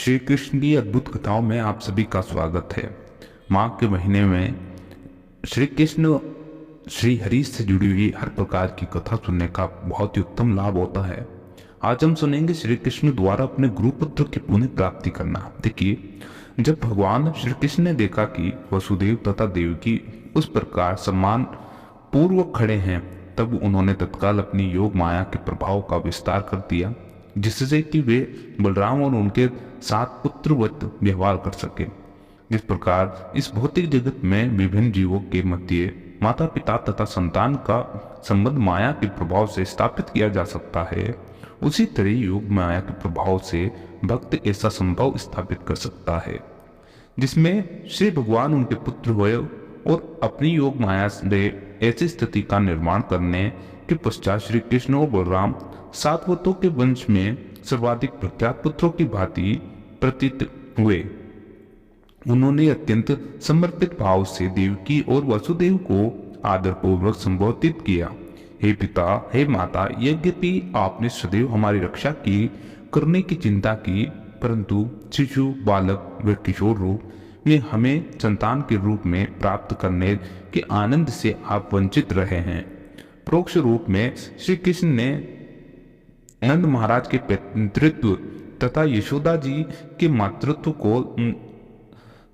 श्री कृष्ण की अद्भुत कथाओं में आप सभी का स्वागत है। माघ के महीने में श्री कृष्ण श्री हरि से जुड़ी हुई हर प्रकार की कथा सुनने का बहुत ही उत्तम लाभ होता है। आज हम सुनेंगे श्री कृष्ण द्वारा अपने गुरुपुत्र की पुण्य प्राप्ति करना। देखिए, जब भगवान श्री कृष्ण ने देखा कि वसुदेव तथा देवकी उस प्रकार सम्मान पूर्वक खड़े हैं, तब उन्होंने तत्काल अपनी योग माया के प्रभाव का विस्तार कर दिया, जिससे कि वे बलराम और उनके साथ पुत्रवत व्यवहार कर सके। इस प्रकार इस भौतिक जगत में विभिन्न जीवों के मध्य माता पिता तथा संतान का संबंध माया के प्रभाव से स्थापित किया जा सकता है, उसी तरह योग माया के प्रभाव से भक्त ऐसा संभव स्थापित कर सकता है, जिसमें श्री भगवान उनके पुत्र हुए और अपनी योग माया से ऐसी स्थिति का निर्माण करने के पश्चात श्री कृष्ण और बलराम सातवतों के वंश में सर्वाधिक प्रख्यात पुत्रों की भांति प्रतीत हुए। उन्होंने अत्यंत समर्पित भाव से देवकी और वसुदेव को आदर पूर्वक संबोधित किया। हे पिता, हे माता, यद्यपि आपने सदैव हमारी रक्षा की करने की चिंता की, परंतु शिशु, बालक व किशोर रूप में हमें संतान के रूप में प्राप्त करने के आनंद से आप वंचित रहे हैं। परोक्ष रूप में श्री कृष्ण ने नंद महाराज के पितृत्व तथा यशोदा जी के मातृत्व को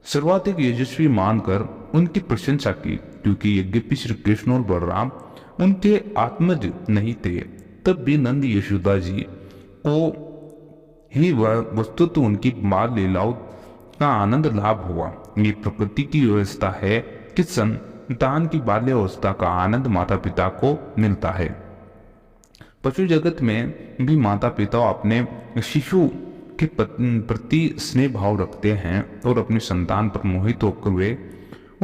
सर्वाधिक यशस्वी मानकर उनकी प्रशंसा की, क्योंकि यद्यपि श्री कृष्ण और बलराम उनके आत्मज नहीं थे, तब भी नंद यशोदा जी को ही वस्तुतः उनकी बाल लीलाओं का आनंद लाभ हुआ। ये प्रकृति की व्यवस्था है कि संतान की बाल्यावस्था का आनंद माता पिता को मिलता है। पशु जगत में भी माता पिता अपने शिशु के प्रति स्नेह भाव रखते हैं और अपनी संतान पर मोहित होकर वे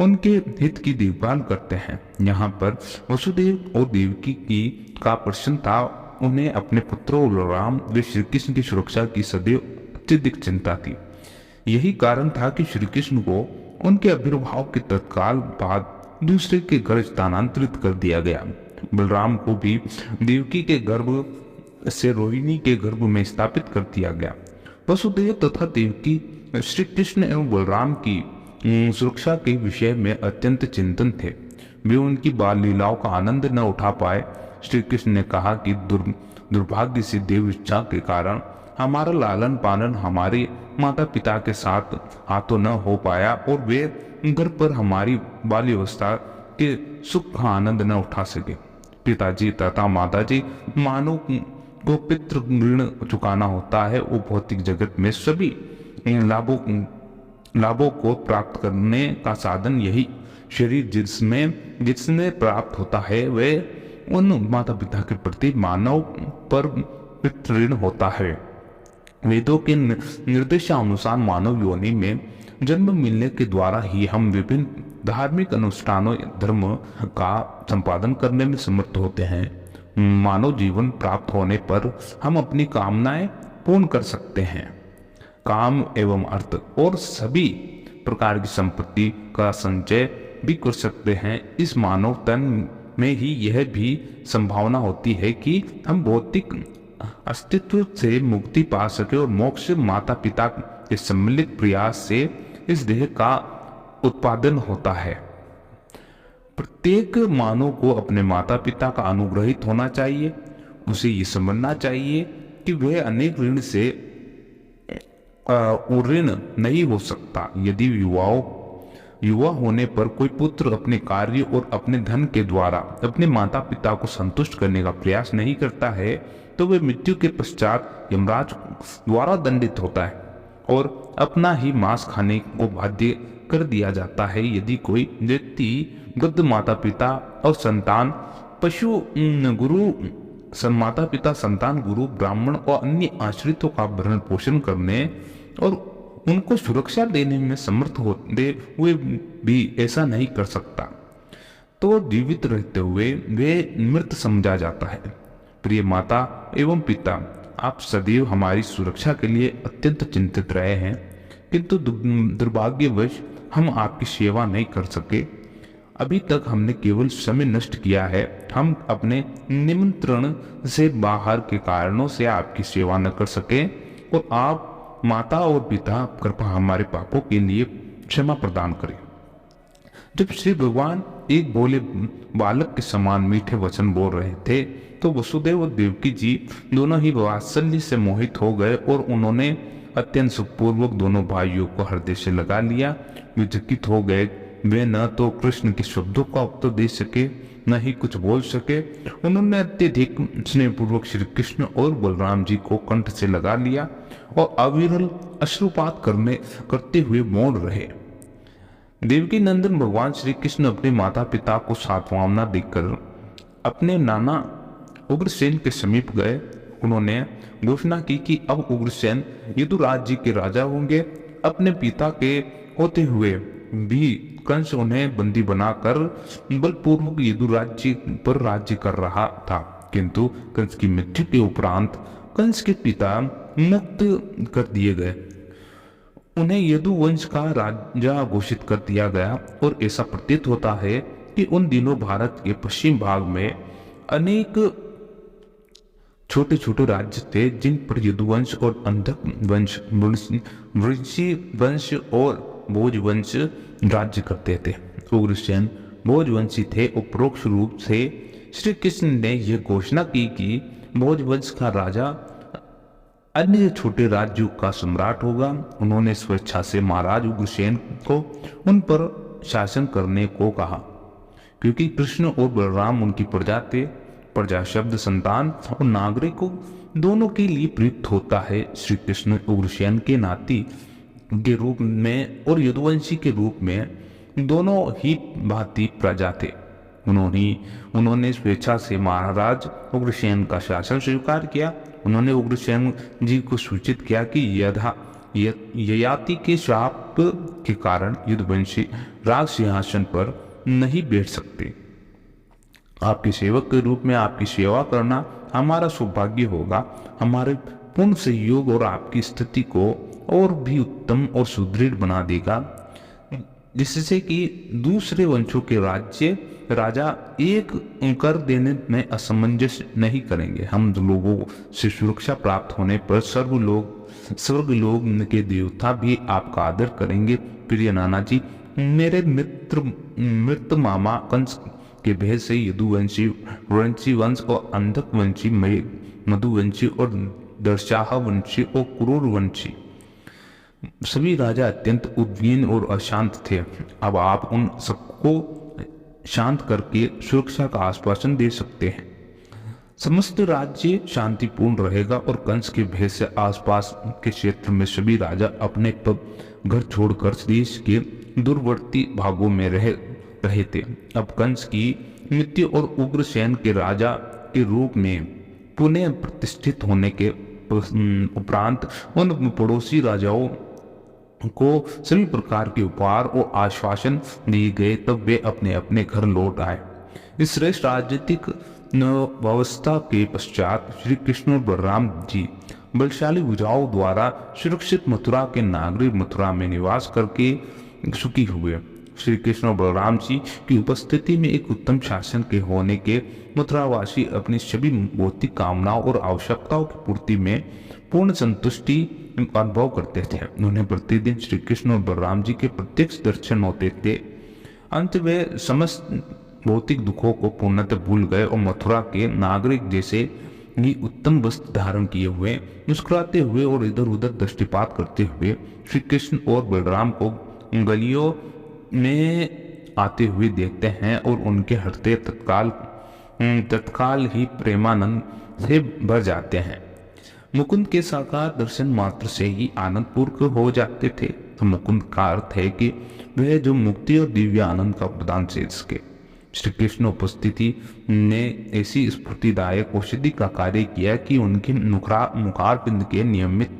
उनके हित की देखभाल करते हैं। यहाँ पर वसुदेव और देवकी की का प्रश्न था, उन्हें अपने पुत्रों बलराम व श्री कृष्ण की सुरक्षा की सदैव अत्यधिक चिंता थी। यही कारण था कि श्री कृष्ण को उनके आविर्भाव के तत्काल बाद दूसरे के घर स्थानांतरित कर दिया गया। बलराम को भी देवकी के गर्भ से रोहिणी के गर्भ में स्थापित कर दिया गया। वसुदेव तथा देवकी श्री कृष्ण एवं बलराम की सुरक्षा के विषय में अत्यंत चिंतन थे। वे उनकी बाल लीलाओं का आनंद न उठा पाए। श्री कृष्ण ने कहा कि दुर्भाग्य से देव इच्छा के कारण हमारा लालन पालन हमारे माता पिता के साथ हाथों न हो पाया और वे घर पर हमारी बाल्यावस्था के सुख का आनंद न उठा सके। पिताजी तथा माताजी मानव को पितृ ऋण चुकाना होता है। वो भौतिक जगत में सभी लाभों को प्राप्त करने का साधन यही शरीर जिसमें प्राप्त होता है, वे उन माता पिता के प्रति मानव पर पितृ ऋण होता है। वेदों के निर्देशानुसार मानव योनि में जन्म मिलने के द्वारा ही हम विभिन्न धार्मिक अनुष्ठानों धर्म का संपादन करने में समर्थ होते हैं। मानव जीवन प्राप्त होने पर हम अपनी कामनाएं पूर्ण कर सकते हैं, काम एवं अर्थ और सभी प्रकार की संपत्ति का संचय भी कर सकते हैं। इस मानव तन में ही यह भी संभावना होती है कि हम भौतिक अस्तित्व से मुक्ति पा सके और मोक्ष माता पिता के सम्मिलित प्रयास से इस देह का उत्पादन होता है। प्रत्येक मानव को अपने माता पिता का अनुग्रहित होना चाहिए। उसे ये समझना चाहिए कि वह अनेक ऋण से ऋण नहीं हो सकता। यदि युवा होने पर कोई पुत्र अपने कार्य और अपने धन के द्वारा अपने माता पिता को संतुष्ट करने का प्रयास नहीं करता है, तो वह मृत्यु के पश्चात यमराज द्वारा दंडित होता है और अपना ही मांस खाने को बाध्य कर दिया जाता है। यदि कोई व्यक्ति वृद्ध माता पिता और संतान पशु गुरु माता पिता संतान गुरु ब्राह्मण और अन्य आश्रितों का भरण पोषण करने और उनको सुरक्षा देने में समर्थ होते हुए भी ऐसा नहीं कर सकता, तो जीवित रहते हुए वे मृत समझा जाता है। प्रिय माता एवं पिता, आप सदैव हमारी सुरक्षा के लिए अत्यंत चिंतित रहे हैं, किंतु दुर्भाग्यवश हम आपकी सेवा नहीं कर सके। अभी तक हमने केवल समय नष्ट किया है। हम अपने निमंत्रण से बाहर के कारणों से आपकी सेवा न कर सके और आप माता और पिता कृपा हमारे पापों के लिए क्षमा प्रदान करें। जब श्री भगवान एक भोले बालक के समान मीठे वचन बोल रहे थे तो वसुदेव और देवकी जी दोनों ही वात्सल्य से मोहित हो गए और उन्होंने अत्यंत सुखपूर्वक दोनों भाइयों को हृदय से लगा लिया। वे चकित हो गए। वे न तो कृष्ण के शब्दों का उत्तर दे सके न ही कुछ बोल सके। उन्होंने अत्यधिक स्नेहपूर्वक श्री कृष्ण और बलराम जी को कंठ से लगा लिया और अविरल अश्रुपात करते हुए मौन रहे। देवकी नंदन भगवान श्री कृष्ण अपने माता पिता को सांत्वना देकर अपने नाना उग्रसेन के समीप गए। उन्होंने घोषणा की कि अब उग्रसेन यदुराज जी के राजा होंगे। अपने पिता के होते हुए भी कंस उन्हें बंदी बनाकर बलपूर्वक यदुराज पर राज्य कर रहा था, किंतु कंस की मृत्यु के उपरांत कंस के पिता मुक्त कर दिए गए। उन्हें यदुवंश का राजा घोषित कर दिया गया और ऐसा प्रतीत होता है कि उन दिनों भारत के पश्चिम भाग में अनेक छोटे छोटे राज्य थे जिन पर यदुवंश और अंधक वंश, वृषि वंश और भोजवंश राज्य करते थे। उग्रसेन भोजवंशी थे। उपरोक्त रूप से श्री कृष्ण ने यह घोषणा की कि भोजवंश का राजा अन्य छोटे राज्यों का सम्राट होगा। उन्होंने स्वेच्छा से महाराज उग्रसेन को उन पर शासन करने को कहा, क्योंकि कृष्ण और बलराम उनकी प्रजा थे। प्रजा शब्द संतान और नागरिकों दोनों के लिए प्रयुक्त होता है। श्री कृष्ण उग्रसेन के नाती के रूप में और यदुवंशी के रूप में दोनों ही भांति प्रजा थे। उन्होंने स्वेच्छा से महाराज उग्रसेन का शासन स्वीकार किया। उन्होंने उग्रसेन जी को सूचित किया कि ययाति के शाप के कारण यदुवंशी राज सिंहासन पर नहीं बैठ सकते। आपके सेवक के रूप में आपकी सेवा करना हमारा सौभाग्य होगा। हमारे पूर्ण सहयोग और आपकी स्थिति को और भी उत्तम और सुदृढ़ बना देगा, जिससे कि दूसरे वंशों के राजा एक कर देने में असमंजस नहीं करेंगे। हम लोगों से सुरक्षा प्राप्त होने पर स्वर्गलोक के देवता भी आपका आदर करेंगे। प्रिय नाना जी, मेरे मृत मामा कंस के भेद से यदुवंशी, वंशी वंश और अंधक वंशी, मधुवंशी और दर्शाह वंशी और क्रूर वंशी सभी राजा अत्यंत उद्विग्न और अशांत थे। अब आप उन सबको शांत करके सुरक्षा का आश्वासन दे सकते हैं। समस्त राज्य शांतिपूर्ण रहेगा और कंस के भेद से आसपास के क्षेत्र में सभी राजा अपने घर छोड़कर देश के दूरवर्ती भागों में रहे थे। अब कंस की मृत्यु और उग्रसेन के राजा के रूप में पुनः प्रतिष्ठित होने के उपरांत उन पड़ोसी राजाओं को सभी प्रकार के उपहार और आश्वासन दिए गए। तब वे अपने अपने घर लौट आए। इस श्रेष्ठ राजनीतिक व्यवस्था के पश्चात श्री कृष्ण और बलराम जी बलशाली भुजाओं द्वारा सुरक्षित मथुरा के नागरिक मथुरा में निवास करके सुखी हुए। श्री कृष्ण और बलराम जी की उपस्थिति में एक उत्तम शासन के होने के मथुरावासी अपनी सभी भौतिक कामनाओं और आवश्यकताओं की पूर्ति में पूर्ण संतुष्टि अनुभव करते थे। उन्हें प्रतिदिन श्री कृष्ण और बलराम जी के प्रत्यक्ष दर्शन होते थे। अंत वे समस्त भौतिक दुखों को पूर्णतः भूल गए और मथुरा के नागरिक जैसे ही उत्तम वस्त्र धारण किए हुए मुस्कुराते हुए और इधर उधर दृष्टिपात करते हुए श्री कृष्ण और बलराम को गलियों में आते हुए देखते हैं और उनके हृदय तत्काल ही प्रेमानंद से भर जाते हैं। मुकुंद के साकार दर्शन मात्र से ही आनंदपूर्ण हो जाते थे। तो मुकुंद का अर्थ है कि वह जो मुक्ति और दिव्य आनंद का प्रदान से सके। श्री कृष्ण उपस्थिति ने ऐसी स्फूर्तिदायक औषधि का कार्य किया कि उनके मुखारपिंड के नियमित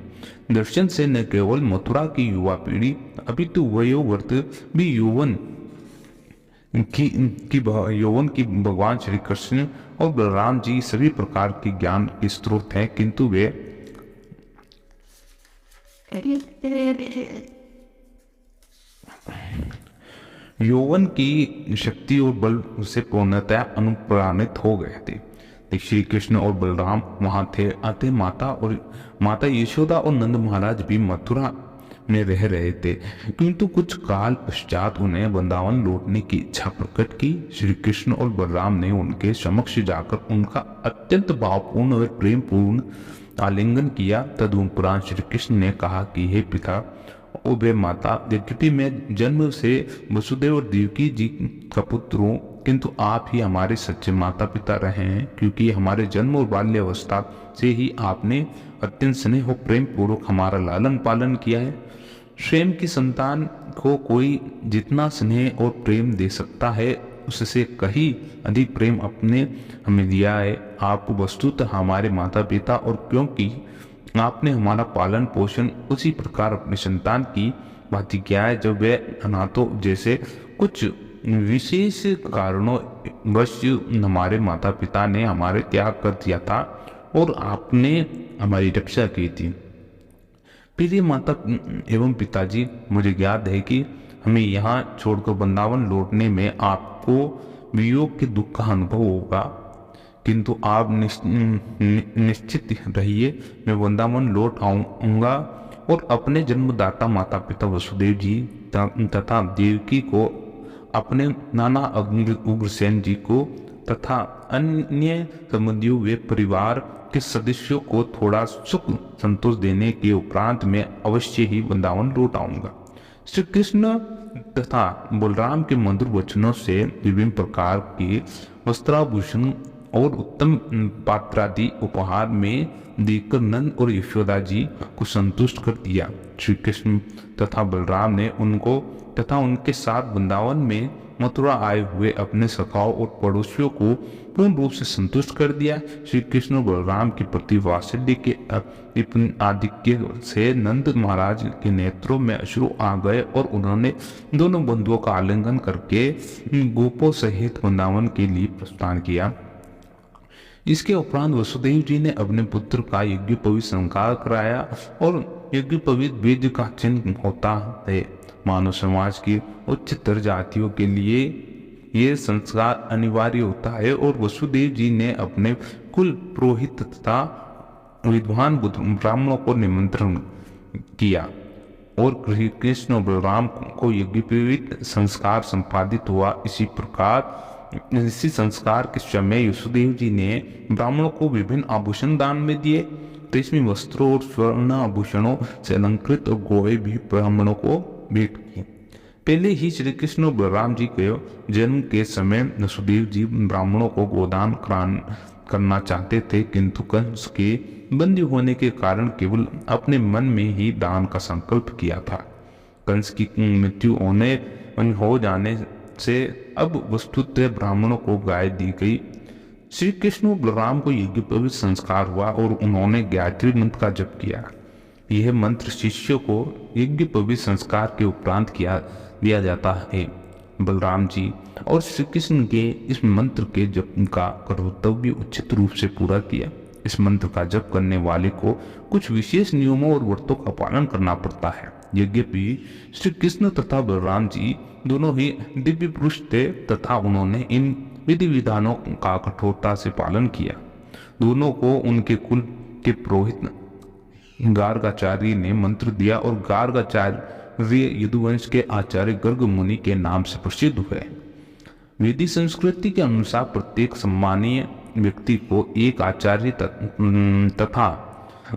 दर्शन से न केवल मथुरा की युवा पीढ़ी अपितु वयोवर्त भी यौवन की भगवान श्री कृष्ण और बलराम जी सभी प्रकार के ज्ञान के स्रोत हैं, किंतु वे यौवन की शक्ति और बल से पूर्णतः अनुप्राणित हो गए थे। श्री कृष्ण और बलराम वहां थे। अतः माता यशोदा और नंद महाराज भी मथुरा में रह रहे थे, किंतु कुछ काल पश्चात उन्हें वृंदावन लौटने की इच्छा प्रकट की। श्री कृष्ण और बलराम ने उनके समक्ष जाकर उनका अत्यंत भावपूर्ण और प्रेम पूर्ण आलिंगन किया। तदुपरांत श्री कृष्ण ने कहा कि हे पिता और वे माता, यद्यपि मैं जन्म से वसुदेव और देवकी जी का पुत्र हूँ, किंतु आप ही हमारे सच्चे माता पिता रहे हैं, क्योंकि हमारे जन्म और बाल्यावस्था से ही आपने अत्यंत स्नेह और प्रेम पूर्वक हमारा लालन पालन किया है। स्वयं की संतान को कोई जितना स्नेह और प्रेम दे सकता है, उससे कहीं अधिक प्रेम अपने हमें दिया है। आप वस्तुतः हमारे माता पिता, और क्योंकि आपने हमारा पालन पोषण उसी प्रकार अपनी संतान की भांति किया है, जब वे अनाथों जैसे कुछ विशेष कारणों वश हमारे माता पिता ने हमारे त्याग कर दिया था और आपने हमारी रक्षा की थी। प्रिय माता एवं पिताजी, मुझे याद है कि हमें यहाँ छोड़कर वृंदावन लौटने में आपको वियोग के दुख का अनुभव होगा, किंतु आप निश्चित रहिए, मैं वृंदावन लौट आऊंगा और अपने जन्मदाता माता पिता वसुदेव जी तथा देवकी को, अपने नाना उग्रसेन जी को तथा अन्य संबंधियों वे परिवार के सदस्यों को थोड़ा सुख संतोष देने के उपरांत मैं अवश्य ही वृंदावन लौट आऊंगा। श्री कृष्ण तथा बलराम के मधुर वचनों से विभिन्न प्रकार के वस्त्राभूषण और उत्तम पात्रादि उपहार में देकर नंद और यशोदा जी को संतुष्ट कर दिया। श्री कृष्ण तथा बलराम ने उनको तथा उनके साथ वृंदावन में मथुरा आए हुए अपने सखाओं और पड़ोसियों को पूर्ण रूप से संतुष्ट कर दिया। श्री कृष्ण और बलराम के प्रति वात्सल्य के आधिक्य से नंद महाराज के नेत्रों में अश्रु आ गए और उन्होंने दोनों बंधुओं का आलिंगन करके गोपों सहित वृंदावन के लिए प्रस्थान किया। इसके उपरांत वसुदेव जी ने अपने पुत्र का यज्ञोपवीत संस्कार कराया, और यज्ञोपवीत बीज का चिन्ह होता है। मानव समाज की उच्चतर जातियों के लिए ये संस्कार अनिवार्य होता है, और वसुदेव जी ने अपने कुल पुरोहित तथा विद्वान ब्राह्मणों को निमंत्रण किया और कृष्ण और बलराम को यज्ञोपवीत संस्कार संपादित हुआ। इसी संस्कार के समय वसुदेव जी ने ब्राह्मणों को विभिन्न आभूषण दान में दिए। रेशमी वस्त्रों और स्वर्ण आभूषणों से अलंकृत और गोए भी ब्राह्मणों को भेंट किए। पहले ही श्री कृष्ण और बलराम जी के जन्म के समय वसुदेव जी ब्राह्मणों को गोदान करना चाहते थे, किंतु कंस के बंदी होने के कारण केवल अपने मन में ही दान का संकल्प किया था। कंस की मृत्यु हो जाने से अब वस्तुतः ब्राह्मणों को गाय दी गई। श्री कृष्ण और बलराम को यज्ञोपवीत संस्कार हुआ और उन्होंने गायत्री मंत्र का जप किया। यह मंत्र शिष्यों को यज्ञोपवीत संस्कार के उपरांत दिया जाता है। बलराम जी और श्री कृष्ण के इस मंत्र के जप का कर्तव्य उचित रूप से पूरा किया। इस मंत्र का जप करने वाले को कुछ विशेष नियमों और व्रतों का पालन करना पड़ता है। यद्यपि श्री कृष्ण तथा बलराम जी दोनों ही दिव्य पुरुष थे तथा उन्होंने इन विधि विधानों का कठोरता से पालन किया। दोनों को उनके कुल के पुरोहित गार्गाचार्य ने मंत्र दिया और गार्गाचार्य यदुवंश के आचार्य गर्ग मुनि के नाम से प्रसिद्ध हुए। वेदी संस्कृति के अनुसार प्रत्येक सम्मानीय व्यक्ति को एक आचार्य तथा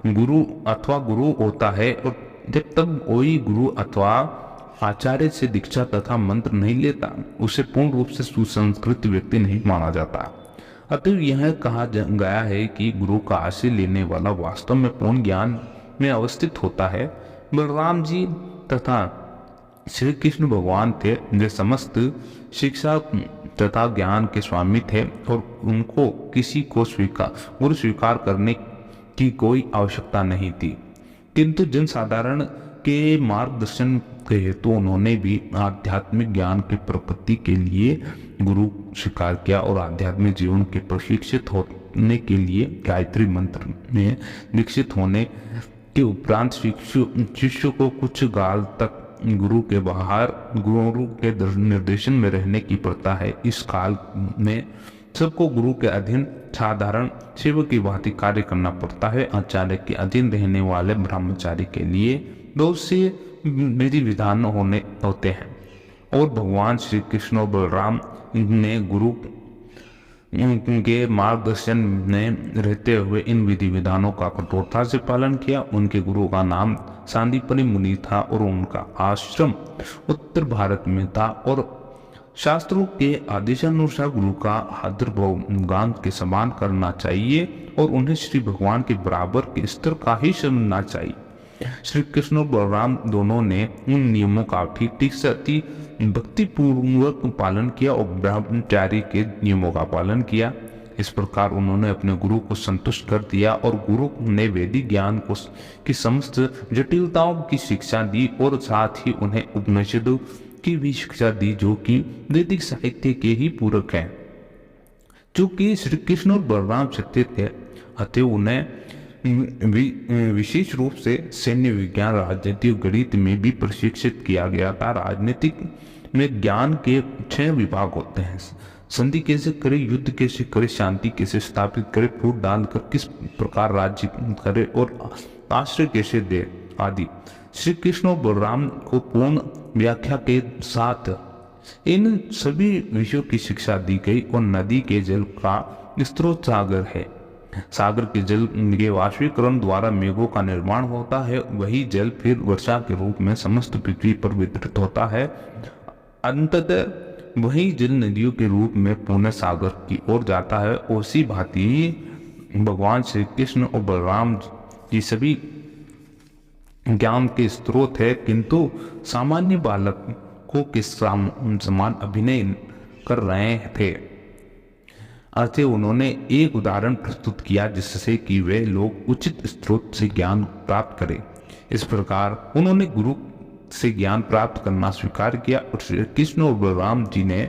गुरु होता है, और जब तक कोई गुरु अथवा आचार्य से दीक्षा तथा मंत्र नहीं लेता, उसे पूर्ण रूप से सुसंस्कृत व्यक्ति नहीं माना जाता। अतः यह कहा गया है कि गुरु का आश्रय लेने वाला वास्तव में पूर्ण ज्ञान में अवस्थित होता है। बलराम जी तथा श्री कृष्ण भगवान थे, जो समस्त शिक्षा तथा ज्ञान के स्वामी थे, और उनको किसी को गुरु स्वीकार करने की कोई आवश्यकता नहीं थी। किंतु जनसाधारण के मार्गदर्शन के हेतु उन्होंने भी आध्यात्मिक ज्ञान के प्रपत्ति के लिए गुरु स्वीकार किया और आध्यात्मिक जीवन के प्रशिक्षित होने के लिए गायत्री मंत्र में दीक्षित होने के उपरांत शिष्य को कुछ काल तक गुरु के बाहर गुरु के निर्देशन में रहने की प्रथा है। इस काल में सबको गुरु के अधीन साधारण सेवक की भांति कार्य करना पड़ता है। आचार्य के अधीन रहने वाले ब्रह्मचारी के लिए बहुत से विधि विधान होते हैं और भगवान श्री कृष्ण और बलराम ने गुरु के मार्गदर्शन में रहते हुए इन विधि विधानों का कठोरता से पालन किया। उनके गुरु का नाम सांदीपनि मुनि था और उनका आश्रम उत्तर भारत में था और शास्त्रों के आदेशानुसार गुरु का आदर भगवान के समान करना चाहिए और उन्हें श्री भगवान के बराबर के स्तर का ही समझना चाहिए। श्री कृष्ण और बलराम दोनों ने उन नियमों का ठीक ठीक से अति भक्ति पूर्वक पालन किया और ब्रह्मचारी के नियमों का पालन किया। इस प्रकार उन्होंने अपने गुरु को संतुष्ट कर दिया और गुरु ने वैदिक ज्ञान को की समस्त जटिलताओं की शिक्षा दी और साथ ही उन्हें उपनिषदों की भी शिक्षा दी जो कि वैदिक साहित्य के ही पूरक है। चूंकि श्री कृष्ण और बलराम क्षत्रिय थे अतः उन्हें विशेष रूप से सैन्य विज्ञान राजनीति और गणित में भी प्रशिक्षित किया गया था। राजनीतिक में ज्ञान के 6 विभाग होते हैं। संधि कैसे करे, युद्ध कैसे करे, शांति कैसे स्थापित करे, फूट डालकर किस प्रकार राज्य करे और आश्रय कैसे दे आदि। श्री कृष्ण और बलराम को पूर्ण व्याख्या के साथ इन सभी विषयों की शिक्षा दी गई और नदी के जल का स्रोत सागर है। सागर के जल के वाष्पीकरण द्वारा मेघों का निर्माण होता है। वही जल फिर वर्षा के रूप में समस्त पृथ्वी पर वितरित होता है। अंततः वही जल नदियों के रूप में पुण्य सागर की ओर जाता है। उसी भांति भगवान श्री कृष्ण और बलराम जी सभी ज्ञान के स्रोत है, किंतु सामान्य बालकों के समान अभिनय कर रहे थे। अतः उन्होंने एक उदाहरण प्रस्तुत किया जिससे कि वे लोग उचित स्रोत से ज्ञान प्राप्त करें। इस प्रकार उन्होंने गुरु से ज्ञान प्राप्त करना स्वीकार किया और श्री कृष्ण और बलराम जी ने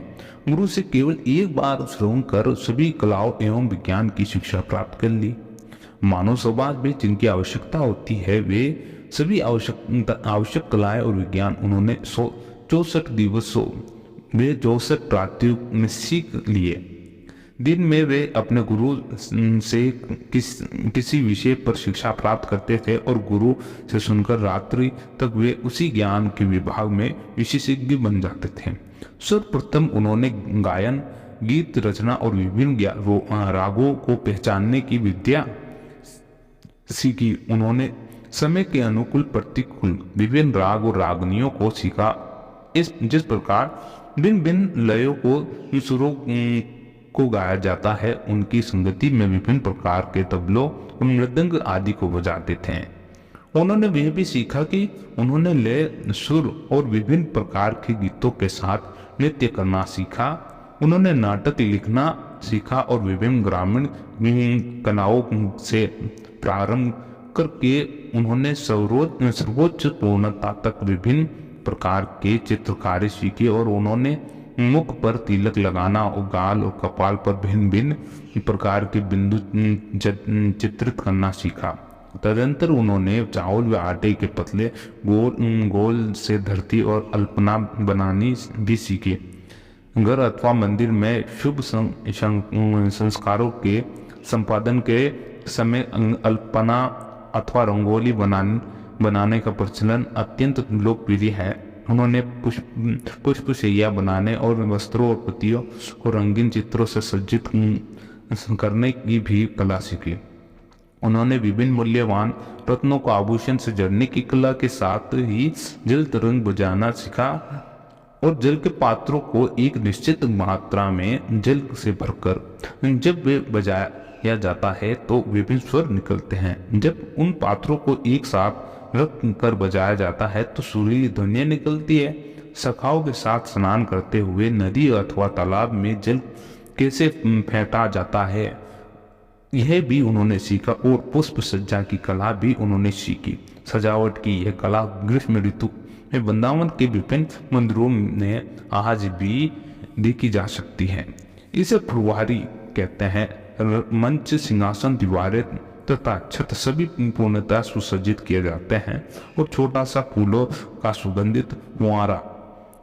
गुरु से केवल एक बार श्रवण कर सभी कलाओं एवं विज्ञान की शिक्षा प्राप्त कर ली। मानव समाज में जिनकी आवश्यकता होती है वे सभी आवश्यक कलाएं और विज्ञान उन्होंने 64 दिवसों वे 64 रात्रियों में सीख लिए। दिन में वे अपने गुरु से किसी विषय पर शिक्षा प्राप्त करते थे और गुरु से सुनकर रात्रि तक वे उसी ज्ञान के विभाग में विशेषज्ञ बन जाते थे। सर्वप्रथम उन्होंने गायन, गीत रचना और विभिन्न रागों को पहचानने की विद्या सीखी। उन्होंने समय के अनुकूल प्रतिकूल विभिन्न राग और रागनियों को सीखा। जिस प्रकार भिन्न भिन्न लयों को सुरों को गाया जाता है, उनकी संगति में विभिन्न प्रकार के तबलों और मृदंग आदि को बजाते थे। उन्होंने यह भी सीखा कि उन्होंने लय, सुर और विभिन्न प्रकार के गीतों के साथ नृत्य करना सीखा। उन्होंने नाटक लिखना सीखा और विभिन्न ग्रामीण कलाओं से प्रारंभ करके उन्होंने सर्वोच्च पूर्णता तक विभिन्न प्रकार के चित्रकारी सीखे और उन्होंने मुख पर तिलक लगाना और गाल और कपाल पर भिन्न भिन्न प्रकार के बिंदु चित्रित करना सीखा। तदंतर उन्होंने चावल व आटे के पतले गोल से धरती और अल्पना बनानी भी सीखी। घर अथवा मंदिर में शुभ संस्कारों के संपादन के समय अल्पना अथवा रंगोली बनाने का प्रचलन अत्यंत लोकप्रिय है। उन्होंने पुष्प शैया बनाने और वस्त्रों और पत्तियों को रंगीन चित्रों से सज्जित करने की भी कला सीखी। उन्होंने विभिन्न मूल्यवान रत्नों को आभूषण से जड़ने की कला के साथ ही जल तरंग बजाना सीखा और जल के पात्रों को एक निश्चित मात्रा में जल से भरकर जब वे बजाया जाता है तो विभिन्न स्वर निकलते हैं। जब उन पात्रों को एक साथ रख कर बजाया जाता है तो सुरीली ध्वनियां निकलती है। सखाओं के साथ स्नान करते हुए नदी अथवा तालाब में जल कैसे फेंटा जाता है यह भी उन्होंने सीखा और पुष्प सज्जा की कला भी उन्होंने सीखी। सजावट की यह कला ग्रीष्म ऋतु में वृंदावन के विभिन्न मंदिरों में आज भी देखी जा सकती है। इसे फुलवारी कहते हैं। मंच, सिंहासन, दीवारें तथा छत सभी पूर्णतः सुसज्जित किए जाते हैं और छोटा सा फूलों का सुगंधित फुआरा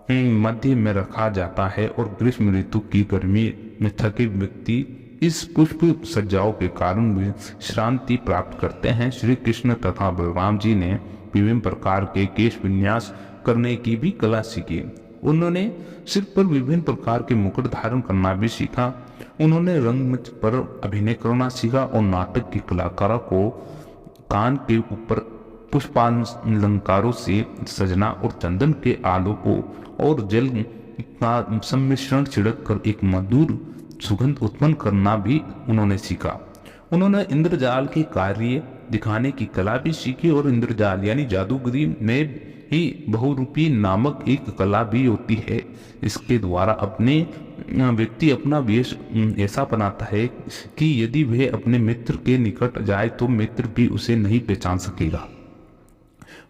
मध्य में रखा जाता है और ग्रीष्म ऋतु की गर्मी में थके व्यक्ति इस पुष्प सज्जाओं के कारण विश्रांति प्राप्त करते हैं। श्री कृष्ण तथा बलराम जी ने विभिन्न प्रकार के केश विन्यास करने की भी कला सीखी। उन्होंने सिर पर विभिन्न प्रकार के मुकुट धारण करना भी सीखा। उन्होंने रंगमंच पर अभिनय करना सीखा और नाटक के कलाकारों को कान के ऊपर पुष्पालंकारों से सजना और चंदन के आलोकों और जल का सम्मिश्रण छिड़क कर एक मधुर सुगंध उत्पन्न करना भी उन्होंने सीखा। उन्होंने इंद्रजाल के कार्य दिखाने की कला भी सीखी और इंद्रजाल यानी जादूगरी में ही बहुरूपी नामक एक कला भी होती है। इसके द्वारा अपने व्यक्ति अपना वेश ऐसा बनाता है कि यदि वह अपने मित्र के निकट जाए तो मित्र भी उसे नहीं पहचान सकेगा।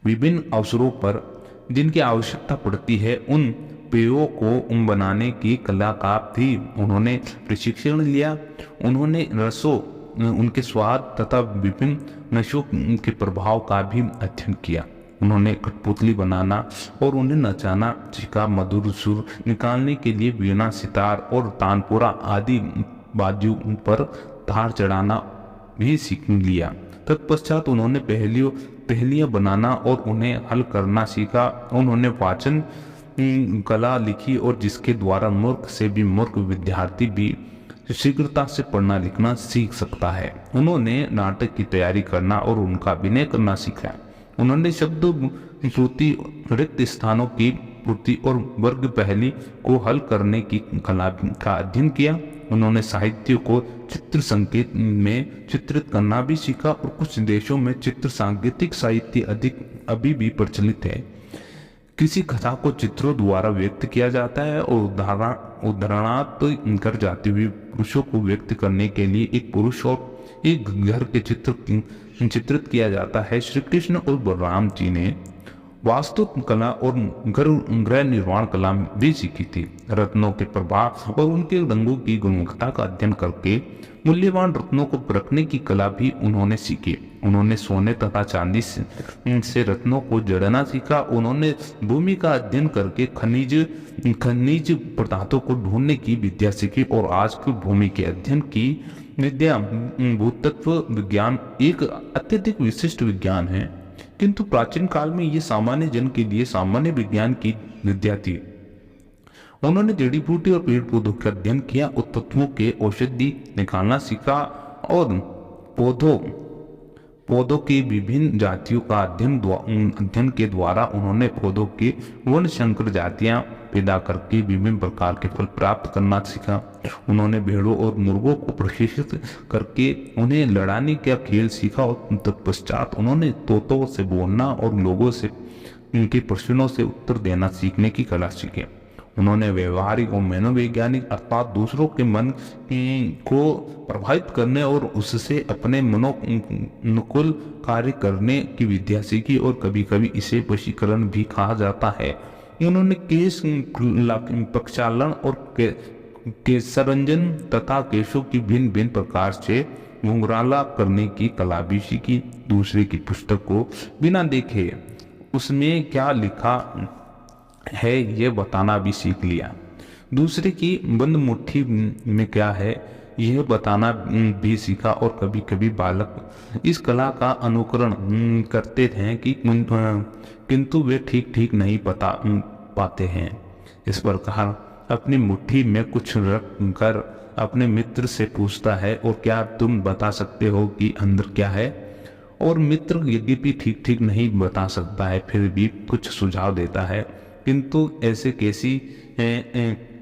विभिन्न अवसरों पर जिनकी आवश्यकता पड़ती है उन पेयों को बनाने की कला का भी उन्होंने प्रशिक्षण लिया। उन्होंने रसों, उनके स्वाद तथा विभिन्न नशों के प्रभाव का भी अध्ययन किया। उन्होंने कठपुतली बनाना और उन्हें नचाना सीखा। मधुर सुर निकालने के लिए वीणा, सितार और तानपुरा आदि बाजू पर धार चढ़ाना भी सीख लिया। तत्पश्चात उन्होंने पहेलियां बनाना और उन्हें हल करना सीखा। उन्होंने वाचन कला लिखी और जिसके द्वारा मूर्ख से भी मूर्ख विद्यार्थी भी शीघ्रता से पढ़ना लिखना सीख सकता है। उन्होंने नाटक की तैयारी करना और उनका अभिनय करना सीखा। उन्होंने शब्द श्रुति, रिक्त स्थानों की पूर्ति और वर्ग पहेली को हल करने की कला का अध्ययन किया। उन्होंने साहित्य को चित्र संकेत में चित्रित करना भी सीखा और कुछ देशों में चित्र सांकेतिक साहित्य अधिक अभी भी प्रचलित है। किसी कथा को चित्रों द्वारा व्यक्त किया जाता है और उदाहरणार्थ कर जाते हुए पुरुषों को व्यक्त करने के लिए एक पुरुष और एक घर के चित्रित किया जाता है। श्री कृष्ण और बलराम जी ने वास्तु कला और गृह निर्माण कला भी सीखी थी। रत्नों के प्रभाव और उनके रंगों की गुणवत्ता का अध्ययन करके मूल्यवान रत्नों को परखने की कला भी उन्होंने सीखी। उन्होंने सोने तथा चांदी से रत्नों को जड़ना सीखा। उन्होंने भूमि का अध्ययन करके खनिज पदार्थों को ढूंढने की विद्या सीखी और आज की भूमि के अध्ययन की विद्या भूतत्व विज्ञान एक अत्यधिक विशिष्ट विज्ञान है, किंतु प्राचीन काल में ये सामान्य जन के लिए सामान्य विज्ञान की विद्या थी। उन्होंने जड़ी बूटी और पेड़ पौधों का अध्ययन किया और तत्वों के औषधि निकालना सीखा और पौधों की विभिन्न जातियों का अध्ययन के द्वारा उन्होंने पौधों की वर्ण संकर जातियां पैदा करके विभिन्न प्रकार के फल प्राप्त करना सीखा। उन्होंने भेड़ों और मुर्गों को प्रशिक्षित करके उन्हें लड़ाने का खेल सीखा और तत्पश्चात उन्होंने तोतों से बोलना और लोगों से उनके प्रश्नों से उत्तर देना सीखने की कला सीखी। उन्होंने व्यवहारिक और मनोवैज्ञानिक अर्थात दूसरों के मन को प्रभावित करने और उससे अपने मनोनुकूल कार्य करने की विद्या सीखी और कभी कभी इसे वशीकरण भी कहा जाता है। उन्होंने केश प्रक्षालन और केशरंजन तथा केशों की भिन्न भिन्न प्रकार से घुंघराला करने की कला भी सीखी। दूसरे की पुस्तक को बिना देखे उसमें क्या लिखा है यह बताना भी सीख लिया। दूसरे की बंद मुट्ठी में क्या है यह बताना भी सीखा और कभी कभी बालक इस कला का अनुकरण करते हैं कि किंतु वे ठीक नहीं पाते हैं। इस प्रकार अपनी मुट्ठी में कुछ रख कर अपने मित्र से पूछता है और क्या तुम बता सकते हो कि अंदर क्या है, और मित्र यद्यपि ठीक नहीं बता सकता है फिर भी कुछ सुझाव देता है। किंतु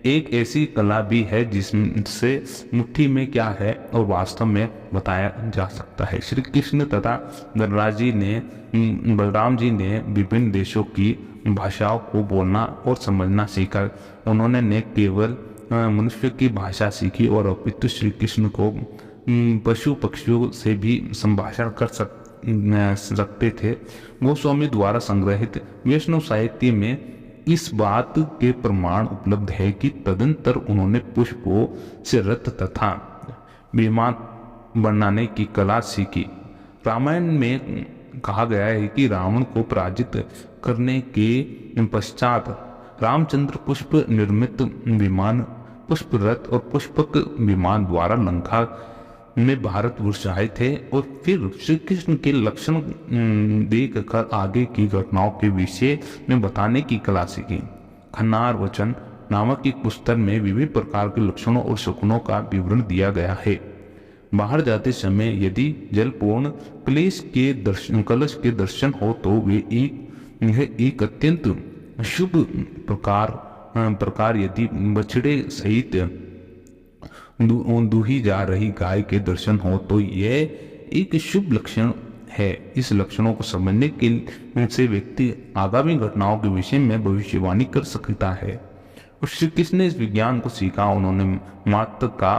एक ऐसी कला भी है जिससे मुट्ठी में क्या है और वास्तव में बताया जा सकता है। श्री कृष्ण तथा बलराम जी ने विभिन्न देशों की भाषाओं को बोलना और समझना सीखा। उन्होंने न केवल मनुष्य की भाषा सीखी और अपितु श्री कृष्ण को पशु पक्षियों से भी संभाषण कर सकते थे। गोस्वामी द्वारा संग्रहित वैष्णव साहित्य में इस बात के प्रमाण उपलब्ध है कि तदंतर उन्होंने पुष्पों से रथ तथा विमान बनाने की कला सीखी। रामायण में कहा गया है कि रावण को पराजित करने के पश्चात रामचंद्र पुष्प निर्मित विमान, पुष्प रथ और पुष्पक विमान द्वारा लंका में भारतवर्ष आए थे और फिर श्री कृष्ण के लक्षण देख कर आगे की घटनाओं के विषय में बताने की कला सीखी। खन्नार वचन नामक एक पुस्तक में विभिन्न प्रकार के लक्षणों और शकुनों का विवरण दिया गया है। बाहर जाते समय यदि जलपूर्ण कलश के दर्शन हो तो यह एक अत्यंत शुभ प्रकार यदि बछड़े सहित दूही जा रही गाय के दर्शन हो तो यह एक शुभ लक्षण है। इस लक्षणों को समझने के से व्यक्ति आगामी घटनाओं के विषय में भविष्यवाणी कर सकता है। और श्री कृष्ण ने इस विज्ञान को सीखा। उन्होंने मात्र का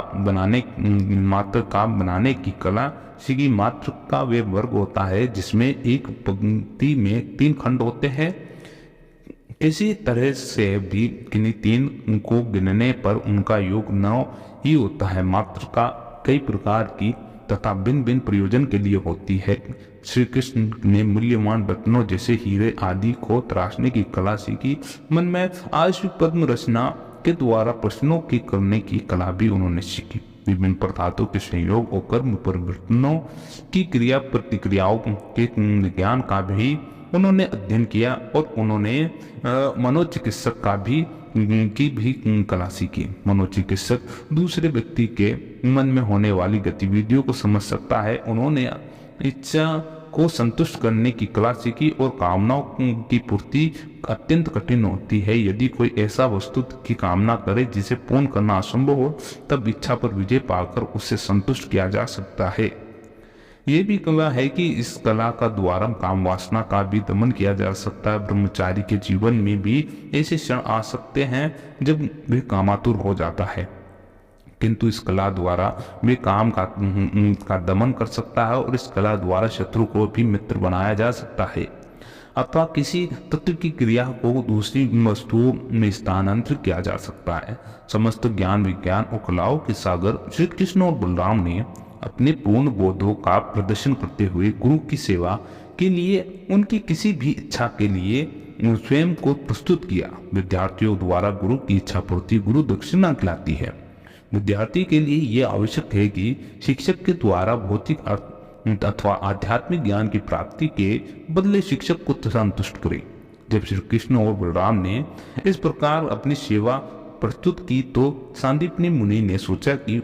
बनाने की कला सीखी। मात्र का वे वर्ग होता है जिसमें एक पंक्ति में 3 खंड होते हैं। इसी तरह से भी किन्हीं 3 को गिनने पर उनका योग 9 ही होता है। मात्र का कई प्रकार की तथा भिन्न भिन्न प्रयोजन के लिए होती है। श्री कृष्ण ने मूल्यवान रत्नों जैसे हीरे आदि को तराशने की कला सीखी। मन में आशु पद्म रचना के द्वारा प्रश्नों की करने की कला भी उन्होंने सीखी। विभिन्न पदार्थों के संयोग और कर्म परिवर्तनों की क्रिया प्रतिक्रियाओं के ज्ञान का भी उन्होंने अध्ययन किया और उन्होंने मनोचिकित्सक की भी कला सीखी। मनोचिकित्सक दूसरे व्यक्ति के मन में होने वाली गतिविधियों को समझ सकता है। उन्होंने इच्छा को संतुष्ट करने की कला सीखी और कामनाओं की पूर्ति अत्यंत कठिन होती है। यदि कोई ऐसा वस्तु की कामना करे जिसे पूर्ण करना असंभव हो, तब इच्छा पर विजय पाकर उसे संतुष्ट किया जा सकता है। ये भी कला है कि इस कला का द्वारा काम वासना का भी दमन किया जा सकता है। ब्रह्मचारी के जीवन में भी ऐसे क्षण आ सकते हैं जब वे कामातुर हो जाता है, किंतु इस कला द्वारा वे काम का दमन कर सकता है और इस कला द्वारा शत्रु को भी मित्र बनाया जा सकता है अथवा किसी तत्व की क्रिया को दूसरी वस्तुओं में स्थानांतरित किया जा सकता है। समस्त ज्ञान विज्ञान और कलाओं के सागर श्री कृष्ण और बलराम ने अपने पूर्ण बोधों का प्रदर्शन करते हुए गुरु की सेवा के लिए उनकी किसी भी इच्छा के लिए स्वयं को प्रस्तुत किया। विद्यार्थियों द्वारा गुरु की इच्छा पूर्ति गुरु दक्षिणा कहलाती है। विद्यार्थी के लिए यह आवश्यक है कि शिक्षक के द्वारा भौतिक अथवा आध्यात्मिक ज्ञान की प्राप्ति के बदले शिक्षक को संतुष्ट करे। जब श्री कृष्ण और बलराम ने इस प्रकार अपनी सेवा प्रस्तुत की तो सांदीपनि मुनि ने सोचा कि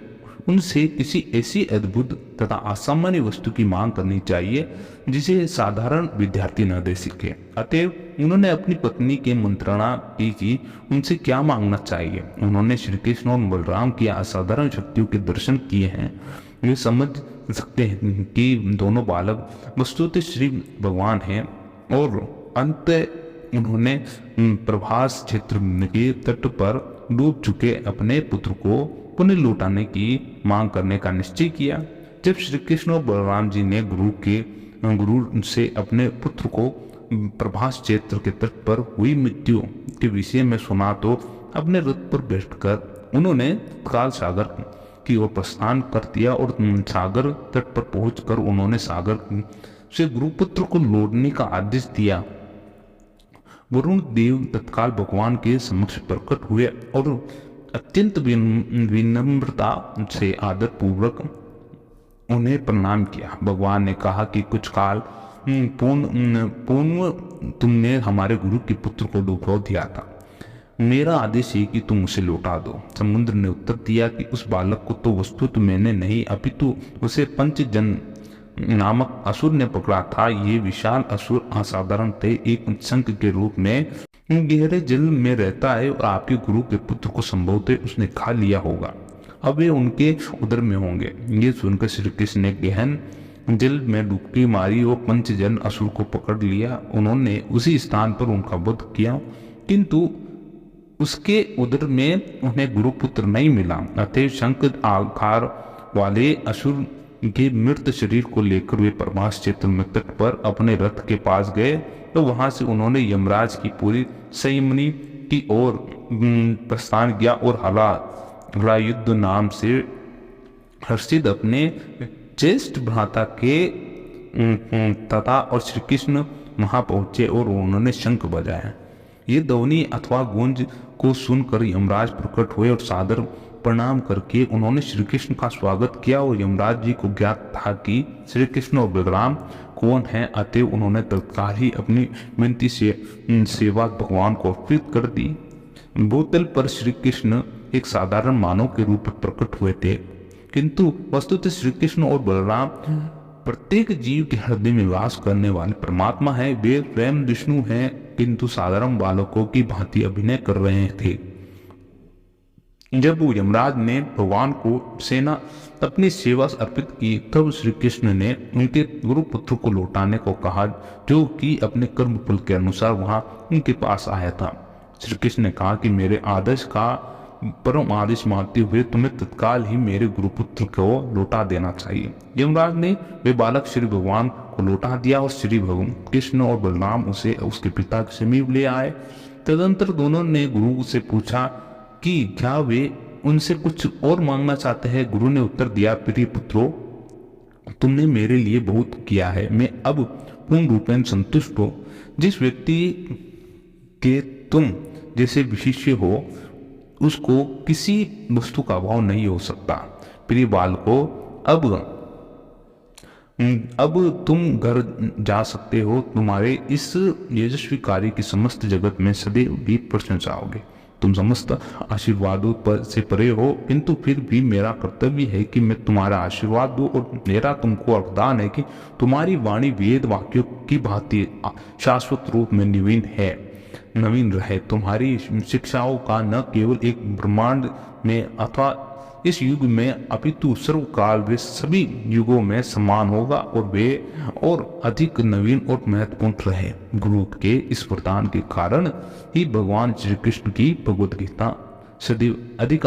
उनसे किसी ऐसी अद्भुत तथा असामान्य वस्तु की मांग करनी चाहिए जिसे साधारण विद्यार्थी न दे सके। अतएव उन्होंने अपनी पत्नी के मंत्रणा की कि उनसे क्या मांगना चाहिए। उन्होंने श्री कृष्ण और बलराम की असाधारण शक्तियों के दर्शन किए हैं। वे समझ सकते हैं कि दोनों बालक वस्तुतः श्री भगवान हैं और अंत उन्होंने प्रभास क्षेत्र के तट पर डूब चुके अपने पुत्र को पुण्य लौटाने की मांग करने का निश्चय किया। जब श्री कृष्ण और बलराम जी ने गुरु से अपने पुत्र को प्रभास क्षेत्र के तट पर हुई मृत्यु के विषय में सुना तो अपने रथ पर बैठकर उन्होंने काल सागर की ओर प्रस्थान कर दिया और सागर तट पर पहुंचकर उन्होंने सागर से गुरुपुत्र को लौटने का आदेश दिया। वरुण देव तत्काल भगवान के समक्ष प्रकट हुए और अत्यंत विनम्रता से आदर पूर्वक उन्हें प्रणाम किया। भगवान ने कहा कि कुछ काल पूर्व तुमने हमारे गुरु के पुत्र को डुबो दिया था। मेरा आदेश है कि तुम उसे लौटा दो। समुद्र ने उत्तर दिया कि उस बालक को तो वस्तुतः मैंने नहीं अपितु उसे पंचजन नामक असुर ने पकड़ा था। ये विशाल असुर असाधारण थे। एक शंख के रूप में गहरे जल में रहता है और आपके गुरु के पुत्र को संभवतः उसने खा लिया होगा। अब वे उनके उदर में होंगे। ये सुनकर श्री कृष्ण ने गहन जल में डुबकी मारी और पंचजन असुर को पकड़ लिया। उन्होंने उसी स्थान पर उनका वध किया, किंतु उसके उदर में उन्हें गुरुपुत्र नहीं मिला। अतः शंख आकार वाले असुर के मृत शरीर को लेकर वे प्रभास क्षेत्र में तट पर अपने रथ के पास गए तो वहां से उन्होंने यमराज की पूरी संयमनी की ओर प्रस्थान किया और हला युद्ध नाम से हर्षित अपने ज्येष्ठ भ्राता के तथा और श्री कृष्ण वहां पहुंचे और उन्होंने शंख बजाया। ये ध्वनि अथवा गूंज को सुनकर यमराज प्रकट हुए और सादर प्रणाम करके उन्होंने श्री कृष्ण का स्वागत किया। और यमराज जी को ज्ञात था कि श्री कृष्ण और बलराम कौन है, अतः उन्होंने तत्काल ही अपनी विनती से सेवा भगवान को अर्पित कर दी। भूतल पर श्री कृष्ण एक साधारण मानव के रूप में प्रकट हुए थे, किंतु वस्तुतः श्री कृष्ण और बलराम प्रत्येक जीव के हृदय में वास करने वाले परमात्मा है। वे स्वयं विष्णु हैं, किंतु साधारण बालकों की भांति अभिनय कर रहे थे। जब यमराज ने भगवान को सेना अपनी सेवा अर्पित की, तब श्री कृष्ण ने उनके गुरुपुत्र को लौटाने को कहा, जो कि अपने कर्म फल के अनुसार वहां उनके पास आया था। श्री कृष्ण ने कहा कि मेरे आदेश का परम आदेश मानते हुए तुम्हें तत्काल ही मेरे गुरुपुत्र को लौटा देना चाहिए। यमराज ने वे बालक श्री भगवान को लौटा दिया और श्री भगवान कृष्ण और बलराम उसे उसके पिता के समीप ले आए। तदंतर दोनों ने गुरु से पूछा कि क्या वे उनसे कुछ और मांगना चाहते हैं। गुरु ने उत्तर दिया, प्रिय पुत्रों, तुमने मेरे लिए बहुत किया है, मैं अब पूर्ण रूपेण संतुष्ट हूं। जिस व्यक्ति के तुम जैसे विशिष्य हो, उसको किसी वस्तु का अभाव नहीं हो सकता। प्रिय बालको, अब तुम घर जा सकते हो। तुम्हारे इस यशस्वी कार्य की समस्त जगत में सदैव भी प्रशंसा होगी। तुम समस्त आशीर्वादों पर से परे हो, किंतु फिर भी मेरा कर्तव्य है कि मैं तुम्हारा आशीर्वाद दूं, और मेरा तुमको वरदान है कि तुम्हारी वाणी वेद वाक्यों की भांति शाश्वत रूप में नवीन रहे। तुम्हारी शिक्षाओं का न केवल एक ब्रह्मांड में अथवा इस युग में अपितु सर्वकाल वे सभी युगों में समान होगा, और वे और अधिक नवीन और महत्वपूर्ण रहे। गुरु के इस वरदान के कारण ही भगवान श्री कृष्ण की भगवद गीता सदैव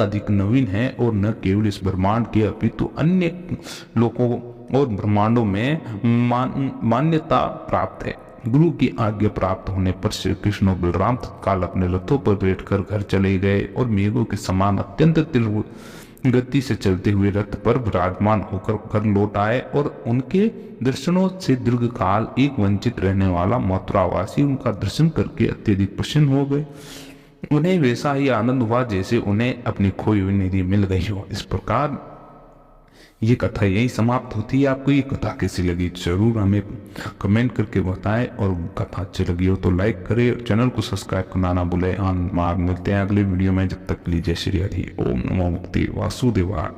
अधिक नवीन है, और न केवल इस ब्रह्मांड के अपितु अन्य लोकों और ब्रह्मांडों में मान्यता प्राप्त है। गुरु की आज्ञा प्राप्त होने पर श्री कृष्ण और बलराम तत्काल अपने रथों पर बैठकर घर चले गए, और मेघों के समान अत्यंत तीव्र गति से चलते हुए रथ पर विराजमान होकर घर लौट आए। और उनके दर्शनों से दीर्घ काल एक वंचित रहने वाला मथुरावासी उनका दर्शन करके अत्यधिक प्रसन्न हो गए। उन्हें वैसा ही आनंद हुआ जैसे उन्हें अपनी खोई हुई निधि मिल गई हो। इस प्रकार ये कथा यही समाप्त होती है। आपको ये कथा कैसी लगी जरूर हमें कमेंट करके बताएं, और कथा अच्छी लगी हो तो लाइक करें और चैनल को सब्सक्राइब करना ना भूलें। मिलते हैं अगले वीडियो में, जब तक लीजिए श्री हरि ओम नमो भगवते वासुदेवाय।